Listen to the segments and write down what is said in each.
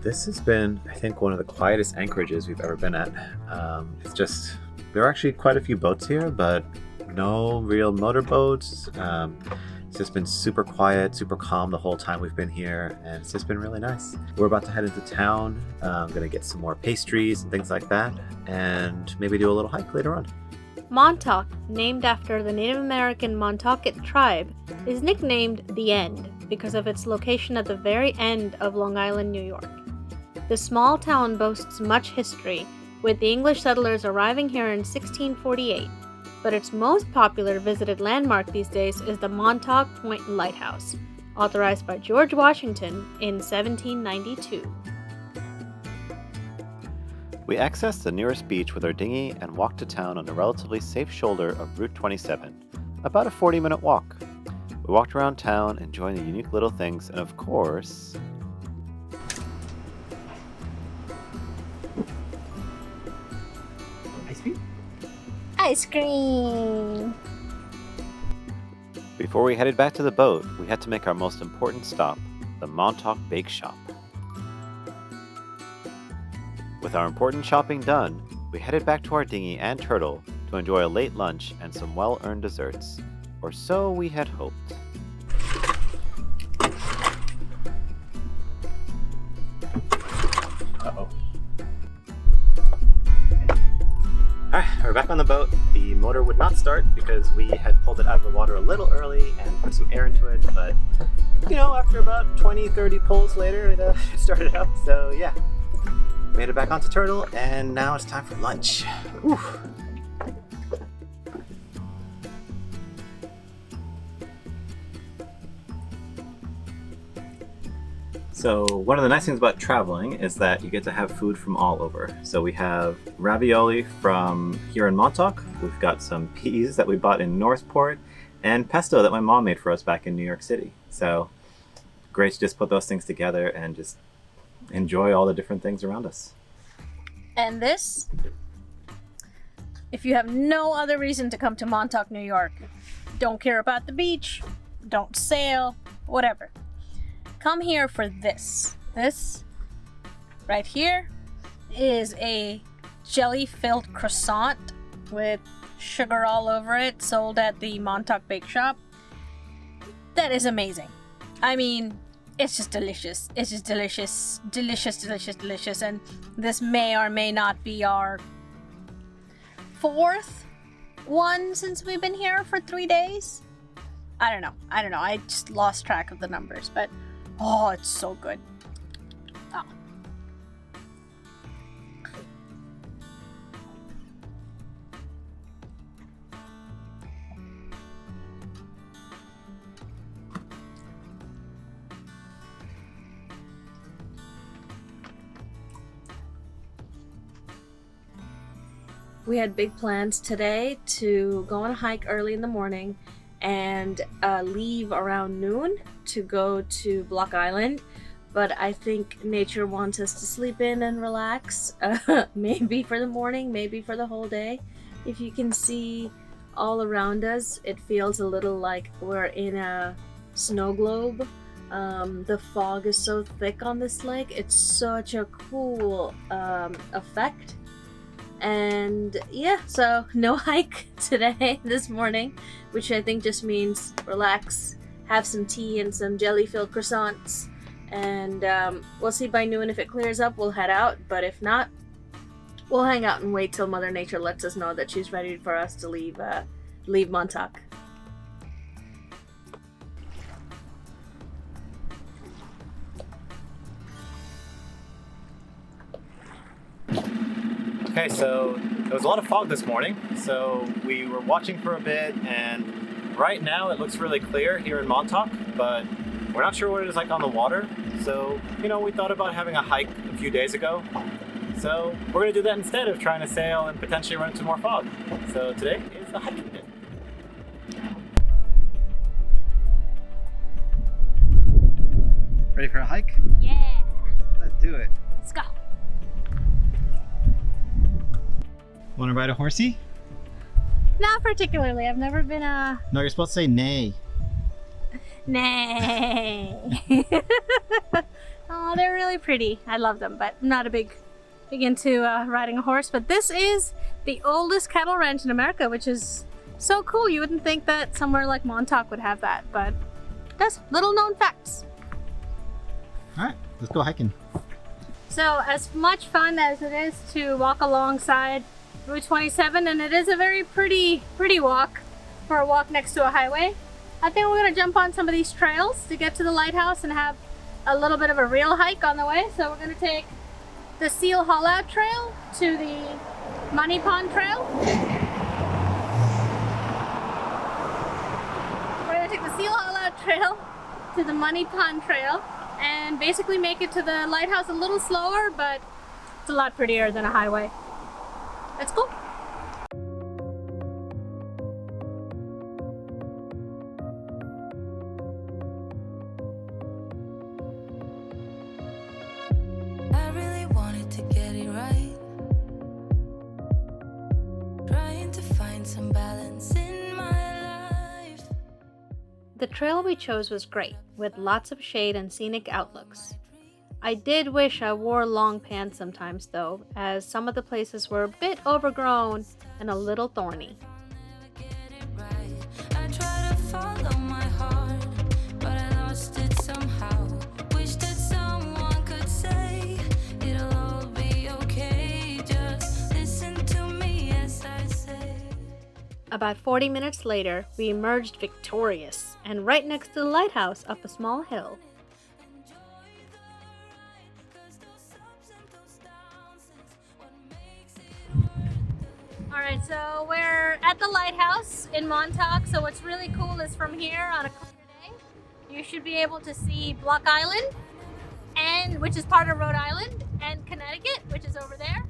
This has been, I think, one of the quietest anchorages we've ever been at. There are actually quite a few boats here, but no real motorboats. It's just been super quiet, super calm the whole time we've been here, and it's just been really nice. We're about to head into town. I'm going to get some more pastries and things like that, and maybe do a little hike later on. Montauk, named after the Native American Montauk tribe, is nicknamed The End because of its location at the very end of Long Island, New York. The small town boasts much history, with the English settlers arriving here in 1648, but its most popular visited landmark these days is the Montauk Point Lighthouse, authorized by George Washington in 1792. We accessed the nearest beach with our dinghy and walked to town on a relatively safe shoulder of Route 27, about a 40-minute walk. We walked around town, enjoying the unique little things, and of course... Ice cream! Before we headed back to the boat, we had to make our most important stop, the Montauk Bake Shop. With our important shopping done, we headed back to our dinghy and turtle to enjoy a late lunch and some well-earned desserts, or so we had hoped. Uh-oh. Alright, we're back on the boat. The motor would not start because we had pulled it out of the water a little early and put some air into it, but, after about 20-30 pulls later, it started up, so yeah. Made it back onto Turtle, and now it's time for lunch. Whew. So one of the nice things about traveling is that you get to have food from all over. So we have ravioli from here in Montauk. We've got some peas that we bought in Newport, and pesto that my mom made for us back in New York City. So great to just put those things together and just enjoy all the different things around us. And this, if you have no other reason to come to Montauk, New York, don't care about the beach, don't sail, whatever. Come here for this. This right here is a jelly-filled croissant with sugar all over it, sold at the Montauk Bake Shop. That is amazing. I mean, it's just delicious. It's just delicious. Delicious, delicious, delicious. And this may or may not be our 4th one since we've been here for 3 days. I don't know. I just lost track of the numbers, but oh, it's so good. Oh. We had big plans today to go on a hike early in the morning and leave around noon to go to Block Island, but I think nature wants us to sleep in and relax, maybe for the morning, maybe for the whole day. If you can see all around us, it feels a little like we're in a snow globe. The fog is so thick on this lake. It's such a cool effect. And yeah, so no hike today, this morning, which I think just means relax, have some tea and some jelly-filled croissants, and we'll see by noon if it clears up, we'll head out, but if not, we'll hang out and wait till Mother Nature lets us know that she's ready for us to leave Montauk. Okay, so there was a lot of fog this morning, so we were watching for a bit, and right now it looks really clear here in Montauk, but we're not sure what it is like on the water. So, we thought about having a hike a few days ago. So we're going to do that instead of trying to sail and potentially run into more fog. So today is the hiking day. Ready for a hike? Yeah! Let's do it. Let's go! Want to ride a horsey? Not particularly. I've never been a... No, you're supposed to say nay. Nay. Oh, they're really pretty. I love them, but I'm not a big into riding a horse. But this is the oldest cattle ranch in America, which is so cool. You wouldn't think that somewhere like Montauk would have that, but that's little known facts. All right, let's go hiking. So as much fun as it is to walk alongside Route 27, and it is a very pretty walk for a walk next to a highway, I think we're gonna jump on some of these trails to get to the lighthouse and have a little bit of a real hike on the way. So we're gonna take the Seal Haul Out Trail to the Money Pond Trail. We're gonna take the Seal Haul Out Trail to the Money Pond Trail and basically make it to the lighthouse a little slower, but it's a lot prettier than a highway. Let's go. I really wanted to get it right, trying to find some balance in my life. The trail we chose was great, with lots of shade and scenic outlooks. I did wish I wore long pants sometimes though, as some of the places were a bit overgrown and a little thorny. Get it right. I try to follow my heart, but I lost it somehow. Wish that someone could say it'll all be okay. Just listen to me as I say. About 40 minutes later, we emerged victorious and right next to the lighthouse up a small hill. Alright, so we're at the lighthouse in Montauk. So what's really cool is from here on a clear day, you should be able to see Block Island, which is part of Rhode Island, and Connecticut, which is over there.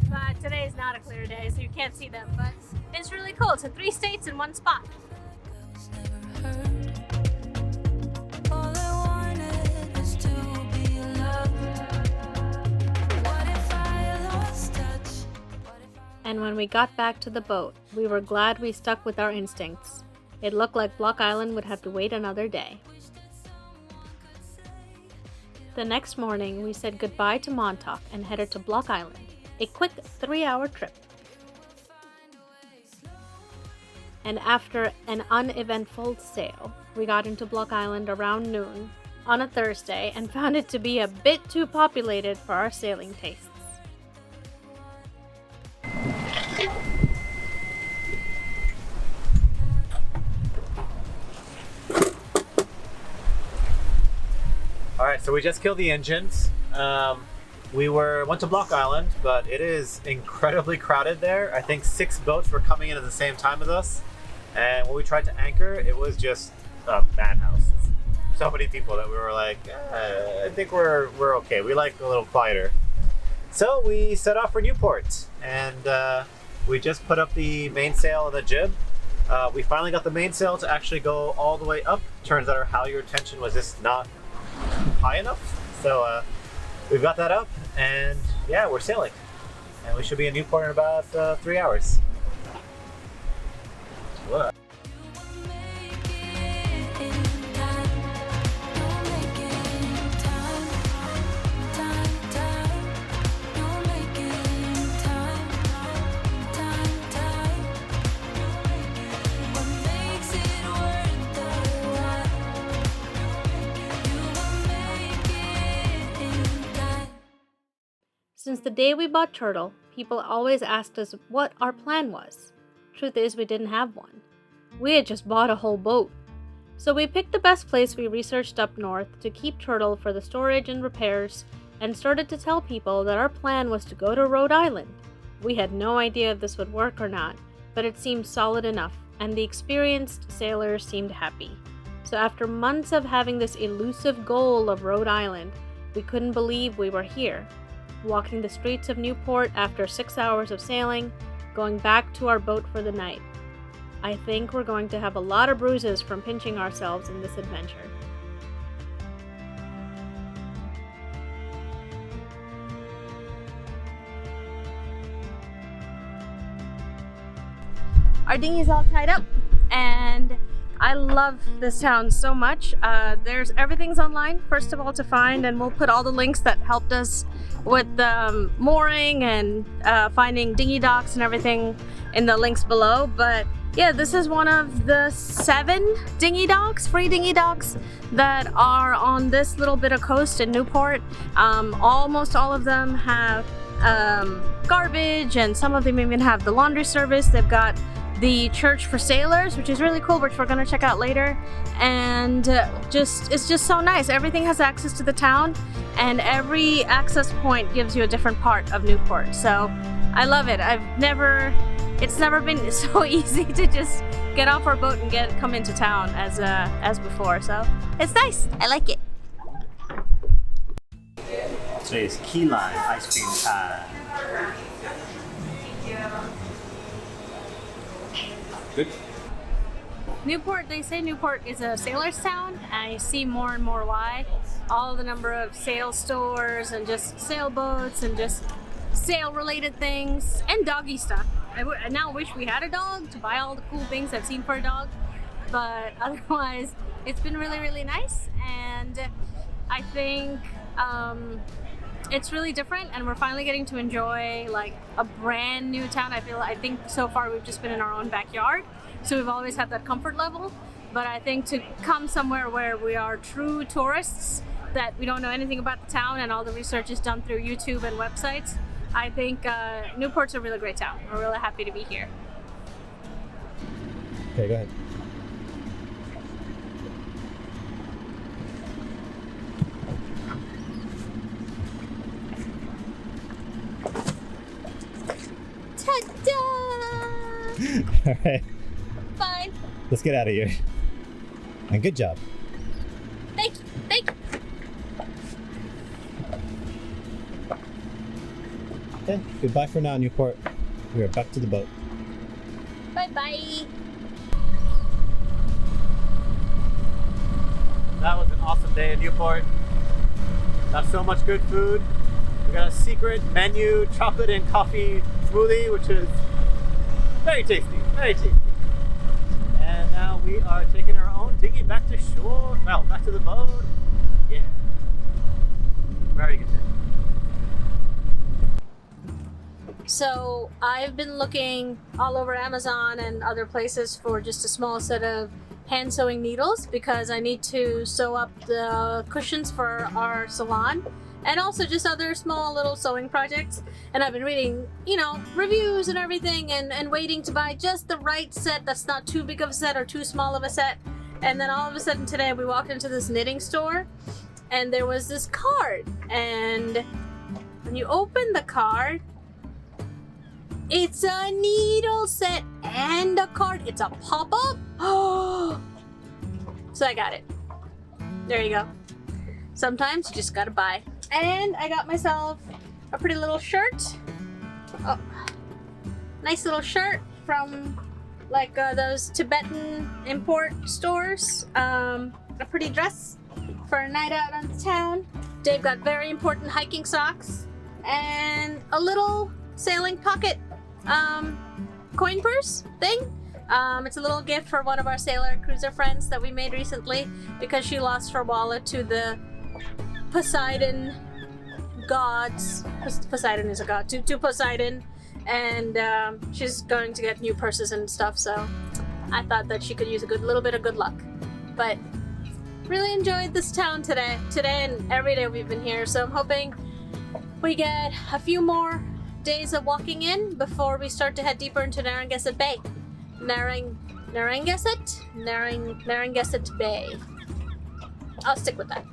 But today is not a clear day, so you can't see them. But it's really cool. So 3 states in one spot. Never heard. All I wanted was to be loved. What if I lost touch? What if I And when we got back to the boat, we were glad we stuck with our instincts. It looked like Block Island would have to wait another day. The next morning, we said goodbye to Montauk and headed to Block Island, a quick 3-hour trip. And after an uneventful sail, we got into Block Island around noon on a Thursday and found it to be a bit too populated for our sailing tastes. All right, so we just killed the engines. We went to Block Island, but it is incredibly crowded there. I think 6 boats were coming in at the same time as us. And when we tried to anchor, it was just a madhouse. So many people that we were like, I think we're okay. We like a little quieter. So we set off for Newport, and we just put up the mainsail and the jib. We finally got the mainsail to actually go all the way up. Turns out our halyard tension was just not high enough. So we've got that up, and yeah, we're sailing. And we should be in Newport in about 3 hours. What? Since the day we bought Turtle, people always asked us what our plan was. Truth is, we didn't have one. We had just bought a whole boat. So we picked the best place we researched up north to keep Turtle for the storage and repairs, and started to tell people that our plan was to go to Rhode Island. We had no idea if this would work or not, but it seemed solid enough, and the experienced sailors seemed happy. So after months of having this elusive goal of Rhode Island, we couldn't believe we were here. Walking the streets of Newport after 6 hours of sailing, going back to our boat for the night. I think we're going to have a lot of bruises from pinching ourselves in this adventure. Our dinghy's all tied up, and I love this town so much. Everything's online, first of all, to find, and we'll put all the links that helped us with mooring and finding dinghy docks and everything in the links below. But yeah, this is one of the 7 dinghy docks, free dinghy docks, that are on this little bit of coast in Newport. Almost all of them have garbage, and some of them even have the laundry service. They've got the church for sailors, which is really cool, which we're going to check out later. And it's just so nice. Everything has access to the town, and every access point gives you a different part of Newport. So I love it. It's never been so easy to just get off our boat and come into town as before. So it's nice. I like it. Today's key lime ice cream time. Good. Newport, they say Newport is a sailor's town. I see more and more why. All the number of sail stores and just sailboats and just sail-related things and doggy stuff. I now wish we had a dog to buy all the cool things I've seen for a dog, but otherwise it's been really, really nice, and I think it's really different, and we're finally getting to enjoy like a brand new town. I think so far we've just been in our own backyard, so we've always had that comfort level, but I think to come somewhere where we are true tourists, that we don't know anything about the town and all the research is done through YouTube and websites, I think Newport's a really great town. We're really happy to be here. Okay, go ahead. Ta-da! All right, Fine. let's get out of here. And good job. Thank you. Thank you. Okay, goodbye for now, Newport. We are back to the boat. Bye-bye. That was an awesome day in Newport. Got so much good food. We got a secret menu chocolate and coffee smoothie, which is very tasty, very tasty. And now we are taking our own dinghy back to shore. Well, back to the boat. Yeah. Very good day. So I've been looking all over Amazon and other places for just a small set of hand sewing needles, because I need to sew up the cushions for our salon, and also just other small little sewing projects. And I've been reading, reviews and everything, and waiting to buy just the right set that's not too big of a set or too small of a set. And then all of a sudden today we walked into this knitting store, and there was this card, and when you open the card, it's a needle set and a card. It's a pop-up. Oh, so I got it. There you go. Sometimes you just gotta buy. And I got myself a pretty little shirt. Oh, nice little shirt from like those Tibetan import stores. A pretty dress for a night out on the town. Dave got very important hiking socks and a little sailing pocket coin purse thing. It's a little gift for one of our sailor cruiser friends that we made recently, because she lost her wallet to the Poseidon gods. Poseidon is a god, to Poseidon, and she's going to get new purses and stuff, so I thought that she could use a little bit of good luck. But really enjoyed this town today and every day we've been here, so I'm hoping we get a few more days of walking in before we start to head deeper into Narragansett Bay. Narragansett Bay. I'll stick with that.